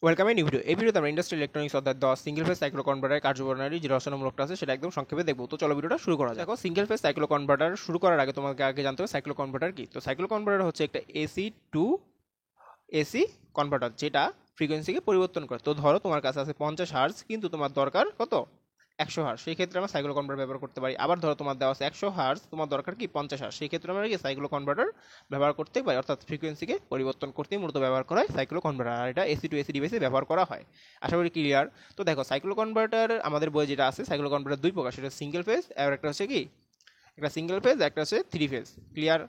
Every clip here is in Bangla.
ওয়েলকাম এই ভিডিও এই ভিডিওতে আমরা ইন্ডাস্ট্রিয়াল ইলেকট্রনিক্স অর্থাৎ 10 সিঙ্গেল ফেজ সাইক্লো কনভার্টারের কার্যপ্রণালী যে রচনামূলকটা আছে সেটা একদম সংক্ষেপে দেখবো। তো চলো ভিডিওটা শুরু করা যাক। দেখো, সিঙ্গেল ফেজ সাইক্লো কনভার্টার শুরু করার আগে তোমাকে আগে জানতে হবে সাইক্লো কনভার্টার কি। তো সাইক্লো কনভার্টার হচ্ছে একটা এসি টু এসি কনভার্টার যেটা ফ্রিকোয়েন্সিকে পরিবর্তন করে। তো ধরো তোমার কাছে আছে 50 হার্জ, কিন্তু তোমার দরকার কত 100 হার্জ, সেই ক্ষেত্রে আমরা সাইক্লো কনভার্টার ব্যবহার করতে পারি। আবার ধরো তোমার দেওয়া আছে 100 হার্জ, তোমার দরকার কি 50 হার্জ, সেই ক্ষেত্রে আমরা কি সাইক্লো কনভার্টার ব্যবহার করতে পারি। অর্থাৎ ফ্রিকোয়েন্সিকে পরিবর্তন করতে মূলত ব্যবহার করা হয় সাইক্লো কনভার্টার, আর এটা এসি টু এসি ডিভাইসে ব্যবহার করা হয়। আশা করি ক্লিয়ার। তো দেখো, সাইক্লো কনভার্টার আমাদের বই যেটা আছে, সাইক্লো কনভার্টার দুই প্রকার, সেটা সিঙ্গেল ফেজ আর একটা হচ্ছে কি, একটা সিঙ্গেল ফেজ, একটা হচ্ছে থ্রি ফেজ। ক্লিয়ার।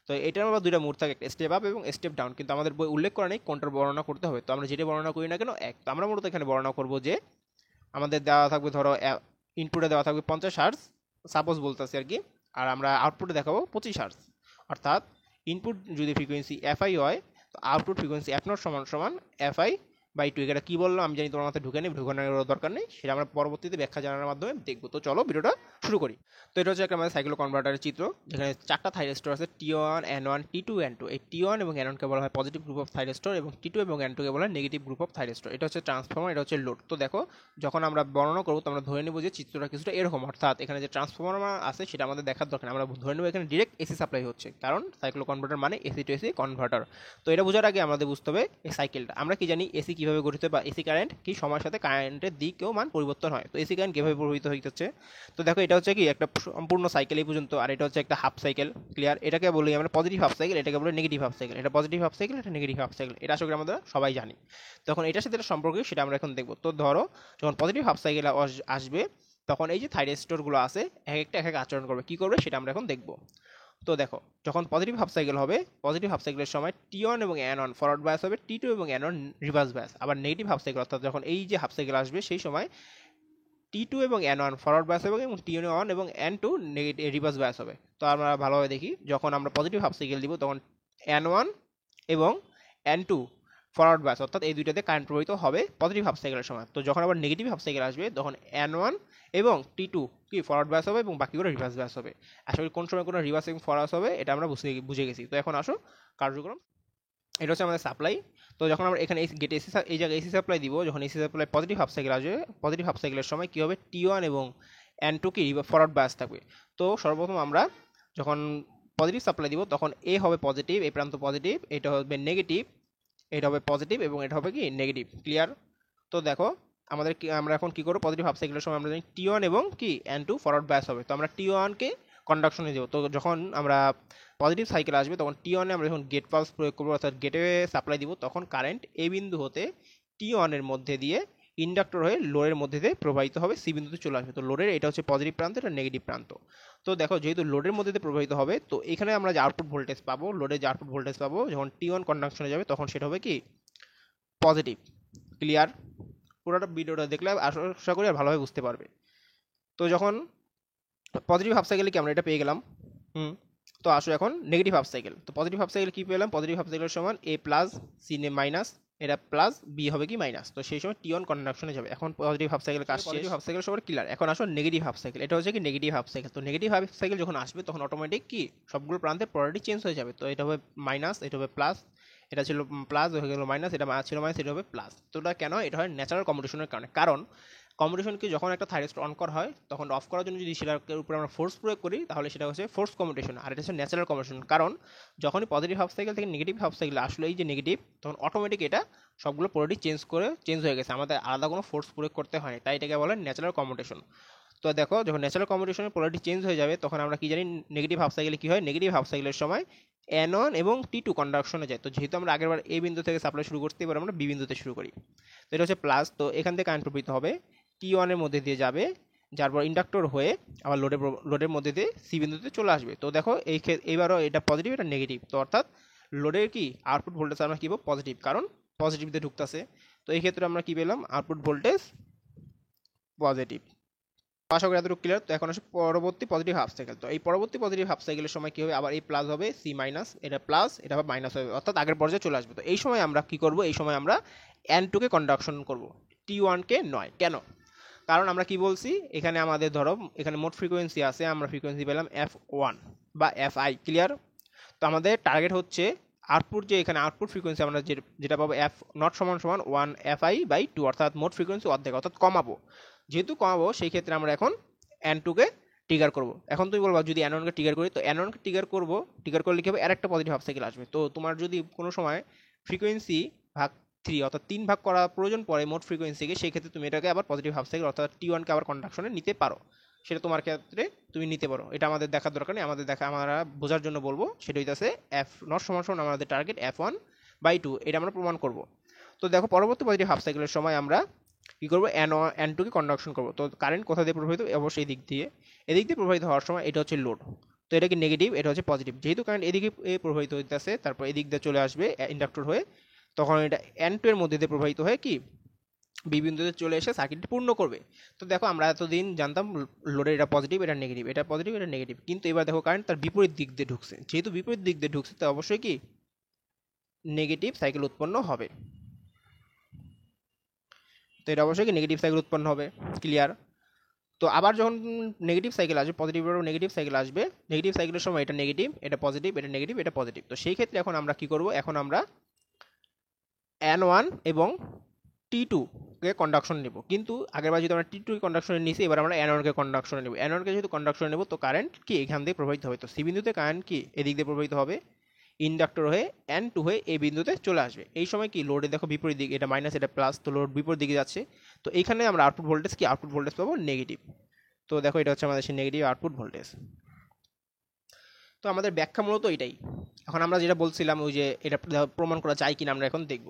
তো এটার আবার দুইটা মোড থাকে, একটা স্টেপ আপ এবং স্টেপ ডাউন, কিন্তু আমাদের বই উল্লেখ করা নেই কোনটার বর্ণনা করতে হবে। তো আমরা যেটা বর্ণনা করি না কেন এক, তো আমরা মূলত এখানে বর্ণনা করবো যে আমাদের দেওয়া থাকবে, ধরো ইনপুটে দেওয়া থাকবে 50 হার্জ, সাপোজ বলতেছি আর কি, আর আমরা আউটপুটে দেখাবো 25 হার্জ। অর্থাৎ ইনপুট যদি ফ্রিকোয়েন্সি এফআই হয়, তো আউটপুট ফ্রিকোয়েন্সি এফ নট সমান সমান এফআই বাই টু। এটা কী বললো আমি জানি, তোমার মাথায় ঢুকে নেই, ঢুকানোর দরকার নেই, সেটা আমরা পরবর্তীতে ব্যাখ্যা জানানোর মাধ্যমে দেখবো। তো চলো ভিডিওটা শুরু করি। তো এটা হচ্ছে একটা আমাদের সাইক্লো কনভার্টারের চিত্র, যেখানে চারটা থাইরেস্টর আছে, T1 N1 T2 N2। এই T1 এবং N1কে বলা হয় পজিটিভ গ্রুপ অফ থাইরেস্টর, এবং T2 এবং N2কে বলা হয় নেগেটিভ গ্রুপ অফ থাইরেস্টর। এটা হচ্ছে ট্রান্সফর্মার, এটা হচ্ছে লোড। তো দেখো, যখন আমরা বর্ণনা করবো তো আমরা ধরে নেবো যে চিত্রটা কিছুটা এরকম, অর্থাৎ এখানে যে ট্রান্সফর্মার আছে সেটা আমাদের দেখার দরকার, আমরা ধরে নেবো এখানে ডিরেক্ট এসি সাপ্লাই হচ্ছে, কারণ সাইক্লো কনভার্টার মানে এসি টু এসি কনভার্টার। তো এটা বোঝার আগে আমাদের বুঝতে হবে এই সাইকেলটা, আমরা কি জানি এসি কিভাবে গঠিত, বা এসি কারেন্ট কি সময়ের সাথে কারেন্টের দিকেও মান পরিবর্তন হয়। তো এসি কারেন্ট কিভাবে প্রভাবিত হইতেছে, তো দেখো এটা হচ্ছে কি একটা সম্পূর্ণ সাইকেল এই পর্যন্ত, আর এটা হচ্ছে একটা হাফ সাইকেল। ক্লিয়ার। এটাকে বলি আমরা পজিটিভ হাফ সাইকেল, এটাকে বলি নেগেটিভ হাফ সাইকেল। এটা পজিটিভ হাফ সাইকেল, এটা নেগেটিভ হাফ সাইকেল, এটা আসলে আমরা সবাই জানি। তখন এটার সাথে এটা সম্পর্কে সেটা আমরা এখন দেখবো। তো ধরো, যখন পজিটিভ হাফ সাইকেল আসবে, তখন এই যে থাইরেস্টরগুলো আছে এক একটা এক এক আচরণ করবে, কি করবে সেটা আমরা এখন দেখবো। তো দেখো, যখন পজিটিভ হাফ সাইকেল হবে, পজিটিভ হাফ সাইকেলের সময় T1 এবং N1 ফরওয়ার্ড বায়াস হবে, T2 এবং N1 রিভার্স বায়াস। আবার নেগেটিভ হাফ সাইকেল, অর্থাৎ যখন এই যে হাফ সাইকেল আসবে সেই সময় T2 এবং N1 ফরওয়ার্ড বায়াস হবে, এবং T1 এবং N2 নেগেটিভ রিভার্স বায়াস হবে। তো আমরা ভালোভাবে দেখি, যখন আমরা পজিটিভ হাফ সাইকেল দিব তখন N1 এবং N2 ফরওয়ার্ড বায়াস, অর্থাৎ এই দুইটাতে কারেন্ট প্রবাহিত হবে পজিটিভ হাফ সাইকেলের সময়। তো যখন আবার নেগেটিভ হাফ সাইকেল আসবে তখন N1 এবং T2 কি ফরওয়ার্ড বায়াস হবে, এবং বাকিগুলো রিভার্স বায়াস হবে। আসলে কোন সময় কোনো রিভার্স এবং ফরওয়ার্ড হবে এটা আমরা বুঝে গেছি। তো এখন আসো কার্যক্রম। এটা হচ্ছে আমাদের সাপ্লাই। তো যখন আমরা এখানে গেটে এসি, এই জায়গায় এসি সাপ্লাই দিব, যখন AC supply positive half cycle আসবে, পজিটিভ হাফ সাইকেলের সময় কী হবে, T1 এবং N2 কি ফরওয়ার্ড বায়াস থাকবে। তো সর্বপ্রথম আমরা যখন পজিটিভ সাপ্লাই দিব তখন এ হবে পজিটিভ, এই প্রান্ত পজিটিভ, এটা হবে নেগেটিভ, এটা হবে পজিটিভ, এবং এটা হবে কি নেগেটিভ। ক্লিয়ার। তো দেখো, আমরা এখন কি করবো, পজিটিভ হাফ সাইকেলের সময় আমরা জানি T1 এবং কি N2 ফরওয়ার্ড বায়াস হবে, তো আমরা T1কে কন্ডাকশনে দেবো। তো যখন আমরা পজিটিভ সাইকেল আসবে তখন T1-এ আমরা যখন গেট পালস প্রয়োগ করবো, অর্থাৎ গেটে সাপ্লাই দিব, তখন কারেন্ট এ বিন্দু হতে T1-এর মধ্যে দিয়ে ইন্ডাক্টর হয়ে লোডের মধ্যে দিয়ে প্রবাহিত হবে, সি বিন্দুতে চলে আসবে। তো লোডের এটা হচ্ছে পজিটিভ প্রান্ত, এটা নেগেটিভ প্রান্ত। তো দেখো, যেহেতু লোডের মধ্যে দিয়ে প্রবাহিত হবে, তো এখানে আমরা যে আউটপুট ভোল্টেজ পাবো, লোডে যে আউটপুট ভোল্টেজ পাবো যখন T1 কন্ডাকশনে যাবে তখন সেটা হবে কি পজিটিভ। ক্লিয়ার। পুরোটা ভিডিওটা দেখলে আশা করি আর ভালোভাবে বুঝতে পারবে। তো যখন পজিটিভ হাফ সাইকেলে কি আমরা এটা পেয়ে গেলাম। তো আসো এখন নেগেটিভ হাফ সাইকেল। তো পজিটিভ হাফ সাইকেল কি পেলাম, পজিটিভ হাফ সাইকেলের সমান এ প্লাস সি মাইনাস, এটা প্লাস বি হবে কি মাইনাস। তো সেই সময় T1 কন্ডাকশনে যাবে। এখন পজিটিভ হাফ সাইকেল কাজ, পজিটিভ হাফ সাইকেল সবার ক্লিয়ার। এখন আসো নেগেটিভ হাফ সাইকেল। এটা হচ্ছে কি নেগেটিভ হাফ সাইকেল। তো নেগেটিভ হাফ সাইকেল যখন আসবে তখন অটোমেটিক কি সবগুলো প্রান্তের পোলারিটি চেঞ্জ হয়ে যাবে। তো এটা হবে মাইনাস, এটা হবে প্লাস, এটা ছিল প্লাস হয়ে গেল মাইনাস, এটা ছিল মাইনাস, এটা হবে প্লাস। তো এটা কেন, এটা হয় ন্যাচারাল কম্পিটিশনের কারণে। কারণ কম্পিটিশনকে যখন একটা থাইরেস্টর অন করা হয় তখন অফ করার জন্য যদি সেটার উপরে আমরা ফোর্স প্রয়োগ করি তাহলে সেটা হচ্ছে ফোর্স কম্পিটিশন, আর এটা হচ্ছে ন্যাচারাল কম্পিটিশন। কারণ যখনই পজিটিভ হাফ সাইকেল থেকে নেগেটিভ হাফ সাইকেল আসলে এই যে নেগেটিভ, তখন অটোমেটিক এটা সবগুলো পোলারিটি চেঞ্জ হয়ে গেছে, আমাদের আলাদা কোনো ফোর্স প্রয়োগ করতে হয়নি, তাই এটাকে বলে ন্যাচারাল কম্পিটিশন। তো দেখো, যখন ন্যাচারাল কম্পিটিশনের পোলারিটি চেঞ্জ হয়ে যাবে তখন আমরা কি জানি নেগেটিভ হাফ সাইকেলে কি হয়, নেগেটিভ হাফ সাইকেলের সময় N1 এবং T2 কন্ডাকশনে যায়। তো যেহেতু আমরা আগেরবার এ বিন্দু থেকে সাপ্লাই শুরু করতে, এবার আমরা বি বিন্দুতে শুরু করি। তো এটা হচ্ছে প্লাস, তো এখান থেকে কারেন্ট প্রবাহিত হবে, T1-এর মধ্যে দিয়ে যাবে, যার পর ইন্ডাক্টর হয়ে আবার লোডের মধ্যে দিয়ে সি বিন্দুতে চলে আসবে। তো দেখো এইবারও এটা পজিটিভ, এটা নেগেটিভ। তো অর্থাৎ লোডের কি আউটপুট ভোল্টেজ আমরা কি পাবো পজিটিভ, কারণ পজিটিভতে ঢুকতেছে। তো এই ক্ষেত্রে আমরা কি পেলাম, আউটপুট ভোল্টেজ পজিটিভ। আশা করি এতটুকু ক্লিয়ার। তো এখন আসে পরবর্তী পজিটিভ হাফ সাইকেল। তো এই পরবর্তী পজিটিভ হাফ সাইকেলের সময় কি হবে, আবার এই প্লাস হবে, সি মাইনাস, এটা প্লাস, এটা আবার মাইনাস হবে, অর্থাৎ আগের পর্যায়ে চলে আসবে। তো এই সময় আমরা কি করব, এই সময় আমরা N2-কে কন্ডাকশন করব, T1-কে নয়। কেন, কারণ আমরা কি বলছি, এখানে আমাদের ধরো এখানে মোট ফ্রিকোয়েন্সি আছে, আমরা ফ্রিকোয়েন্সি পেলাম F1 বা Fi। ক্লিয়ার। তো আমাদের টার্গেট হচ্ছে আউটপুট যে এখানে আউটপুট ফ্রিকোয়েন্সি আমরা যেটা পাবো এফ নট সমান সমান 1 fi/2, অর্থাৎ মোট ফ্রিকোয়েন্সি অর্ধেক, অর্থাৎ কমাবো। যেহেতু কমাবো সেই ক্ষেত্রে আমরা এখন N2-কে ট্রিগার করবো। এখন তুমি বলবা যদি N1-কে ট্রিগার করি, তো N1-কে ট্রিগার করলে কি হবে, আরেকটা পজিটিভ হাফ সাইকেল আসবে। তো তোমার যদি কোনো সময় ফ্রিকোয়েন্সি ভাগ 3 অর্থাৎ 3 ভাগ করা প্রয়োজন পড়ে মোট ফ্রিকোয়েন্সিকে, সেই ক্ষেত্রে তুমি এটাকে আবার পজিটিভ হাফ সাইকেল অর্থাৎ T1-কে আবার কন্ডাকশনে নিতে পারো। সেটা তোমার ক্ষেত্রে তুমি নিতে পারো, এটা আমাদের দেখার দরকার নেই, আমরা বোঝার জন্য বলবো। সেটা হইতেছে এফ নট সমান সমান আমাদের টার্গেট f1/2, এটা আমরা প্রমাণ করব। তো দেখো পরবর্তী পজিটিভ হাফ সাইকেলের সময় আমরা কি করবো, N2-কে কন্ডাকশন করবো। তো কারেন্ট কোথা দিয়ে প্রবাহিত, অবশ্যই এদিক দিয়ে প্রবাহিত হওয়ার সময় এটা হচ্ছে লোড, তো এটা কি নেগেটিভ, এটা হচ্ছে পজিটিভ। যেহেতু কারেন্ট এদিকে প্রবাহিত হইতেছে, তারপর এদিক দিয়ে চলে আসবে ইন্ডাক্টর হয়ে, তখন এটা N2 এর মধ্যে দিয়ে প্রবাহিত হয়ে কি বি বিন্দুতে চলে এসে সার্কিটটি পূর্ণ করবে। তো দেখো আমরা এতদিন জানতাম লোডের এটা পজিটিভ, এটা নেগেটিভ, এটা পজিটিভ, এটা নেগেটিভ, কিন্তু এবার দেখো কারেন্ট তার বিপরীত দিক দিয়ে ঢুকছে। যেহেতু বিপরীত দিক দিয়ে ঢুকছে, তো অবশ্যই কি নেগেটিভ সাইকেল উৎপন্ন হবে। তো এটা অবশ্যই কি নেগেটিভ সাইকেল উৎপন্ন হবে। ক্লিয়ার? তো আবার যখন নেগেটিভ সাইকেল আসবে, পজিটিভ আর নেগেটিভ সাইকেল আসবে, নেগেটিভ সাইকেলের সময় এটা নেগেটিভ, এটা পজিটিভ, এটা নেগেটিভ, এটা পজিটিভ। তো সেই ক্ষেত্রে এখন আমরা কি করব, এখন আমরা N1 এবং T2 কে কন্ডাকশন নেব। কিন্তু আগেরবার যদি আমরা T2 কে কন্ডাকশনে নিয়েছি, এবার আমরা N1 কে কন্ডাকশনে নেব। N1 কে যেহেতু কন্ডাকশনে নেব, তো কারেন্ট কি এখান দিয়ে প্রবাহিত হবে। তো সি বিন্দুতে কারেন্ট কি এদিক দিয়ে প্রবাহিত হবে, ইন্ডাক্টর হয়ে N2 হয়ে এই বিন্দুতে চলে আসবে। এই সময় কি লোডে দেখো বিপরীত দিক, এটা মাইনাস এটা প্লাস, তো লোড বিপরীত দিকে যাচ্ছে। তো এইখানে আমরা আউটপুট ভোল্টেজ পাবো নেগেটিভ। তো দেখো এটা হচ্ছে আমাদের সেই নেগেটিভ আউটপুট ভোল্টেজ। তো আমাদের ব্যাখ্যা মূলত এটাই। এখন আমরা যেটা বলছিলাম, ওই যে এটা প্রমাণ করা যায় কিনা আমরা এখন দেখব।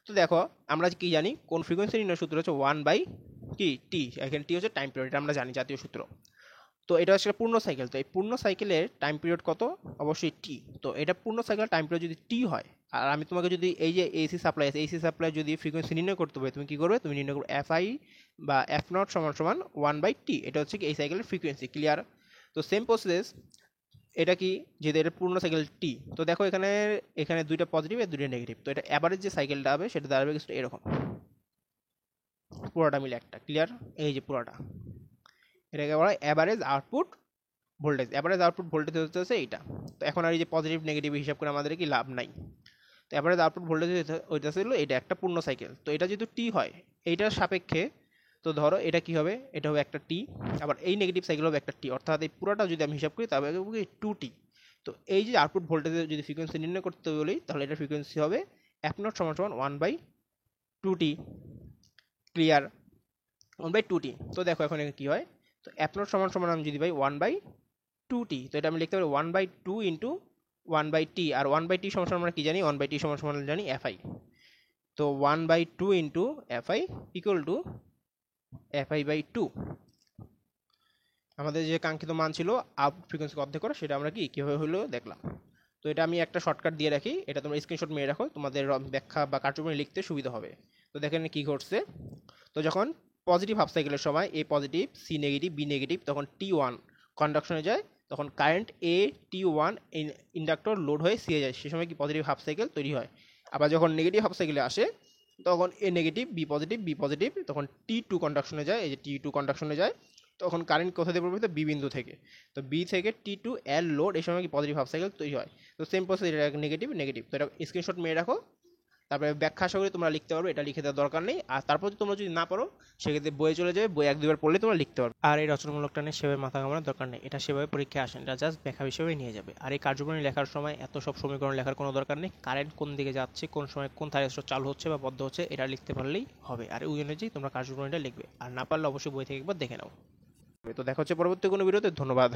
তো দেখো আমরা কি জানি, কোন ফ্রিকোয়েন্সি নির্ণয় সূত্র হচ্ছে 1/T, এখানে টি হচ্ছে টাইম পিরিয়ড, এটা আমরা জানি জাতীয় সূত্র। তো এটা হচ্ছে পূর্ণ সাইকেল, তো এই পূর্ণ সাইকেলের টাইম পিরিয়ড কত, অবশ্যই টি। তো এটা পূর্ণ সাইকেল টাইম পিরিয়ড যদি টি হয়, আর আমি তোমাকে যদি এই যে এসি সাপ্লাই যদি ফ্রিকোয়েন্সি নির্ণয় করতে হবে, তুমি কি করবে, তুমি নির্ণয় করবে এফআই বা এফ নট সমান সমান 1/T, এটা হচ্ছে কি এই সাইকেলের ফ্রিকোয়েন্সি। ক্লিয়ার? তো সেম প্রসেস, এটা কি যেহেতু এটা পূর্ণ সাইকেল টি, তো দেখো এখানে দুইটা পজিটিভ আর দুইটা নেগেটিভ, তো এটা অ্যাভারেজ যে সাইকেলটা হবে সেটা দাঁড়াবে কিছুটা এরকম, পুরোটা মিলে একটা। ক্লিয়ার? এই যে পুরোটা, এটাকে বলা হয় average output voltage. Average output voltage হচ্ছে এইটা। তো এখন আর এই যে পজিটিভ নেগেটিভ হিসাব করে আমাদের কি লাভ নাই। তো অ্যাভারেজ আউটপুট ভোল্টেজ ওইটা ছিল, এটা একটা পূর্ণ সাইকেল। তো এটা যেহেতু টি হয়, এইটার সাপেক্ষে, তো ধরো এটা কি হবে, এটা হবে একটা টি, আবার এই নেগেটিভ সাইকেল হবে একটা টি, অর্থাৎ এই পুরোটা যদি আমি হিসাব করি তবে 2T। তো এই যে আউটপুট ভোল্টেজের যদি ফ্রিকোয়েন্সি নির্ণয় করতে বলি, তাহলে এটা ফ্রিকোয়েন্সি হবে এফ নট সমান সমান 1/2T। ক্লিয়ার? 1/2T। তো দেখো এখন কি হয়, তো এফ নট সমান সমান আমি যদি পাই 1/2T, তো এটা আমি লিখতে পারি 1/2 ইন্টু 1/T, আর 1/T সমান সমান আমরা কি জানি, 1/T সমান সমান জানি FI। তো 1/2 into FI equal to FI/2। আমাদের যে কাঙ্ক্ষিত মান ছিল আউটপুট ফ্রিকোয়েন্সি অর্ধেক করা, সেটা আমরা কি কীভাবে হলো দেখলাম। তো এটা আমি একটা শর্টকাট দিয়ে রাখি, এটা তোমরা স্ক্রিনশট মেরে রাখো, তোমাদের ব্যাখ্যা বা কার্যক্রমে লিখতে সুবিধা হবে। তো দেখেন কি ঘটছে, তো যখন পজিটিভ হাফ সাইকেলের সময় A positive, C negative, B negative, তখন T1 কন্ডাকশনে যায়, তখন কারেন্ট T1 ইন্ডাক্টর লোড হয়ে সিয়ে যায়, সে সময় কি পজিটিভ হাফ সাইকেল তৈরি হয়। আবার যখন নেগেটিভ হাফ সাইকেলে আসে, তখন এ নেগেটিভ, বি পজিটিভ, তখন T2 কন্ডাকশনে যায়, এই যে T2 কন্ডাকশনে যায়, তখন কারেন্ট কোথা থেকে প্রবাহিত, বি বিন্দু থেকে। তো বি থেকে T2 L লোড, এই সময় কি পজিটিভ হাফ সাইকেল তৈরি হয়। তো সেম প্রসেস, এটা নেগেটিভ। তো এটা স্ক্রিনশট মেরে রাখো, তারপরে ব্যাখ্যা আশা করি তোমরা লিখতে পারবে, এটা লিখে দেওয়ার দরকার নেই। আর তারপর তোমরা যদি না পারো, সেক্ষেত্রে বইয়ে চলে যাবে, বই 1-2বার পড়লে তোমরা লিখতে পারবে। আর এই রচনামূলকটা নিয়ে সেভাবে মাথা ঘামানোর দরকার নেই, এটা সেভাবে পরীক্ষায় আসেন, এটা জাস্ট ব্যাখ্যা হিসেবে নিয়ে যাবে। আর এই কার্যক্রম লেখার সময় এত সব সমীকরণ লেখার কোনো দরকার নেই, কারেন্ট কোন দিকে যাচ্ছে, কোন সময় কোন থাইরয়েড চালু হচ্ছে বা বদ্ধ হচ্ছে, এটা লিখতে পারলেই হবে। আর ওই অনুযায়ী তোমরা কার্যক্রমটা লিখবে, আর না পারলে অবশ্যই বই থেকে একবার দেখে নাও। তো দেখা হচ্ছে পরবর্তী কোনো ভিডিওতে। ধন্যবাদ।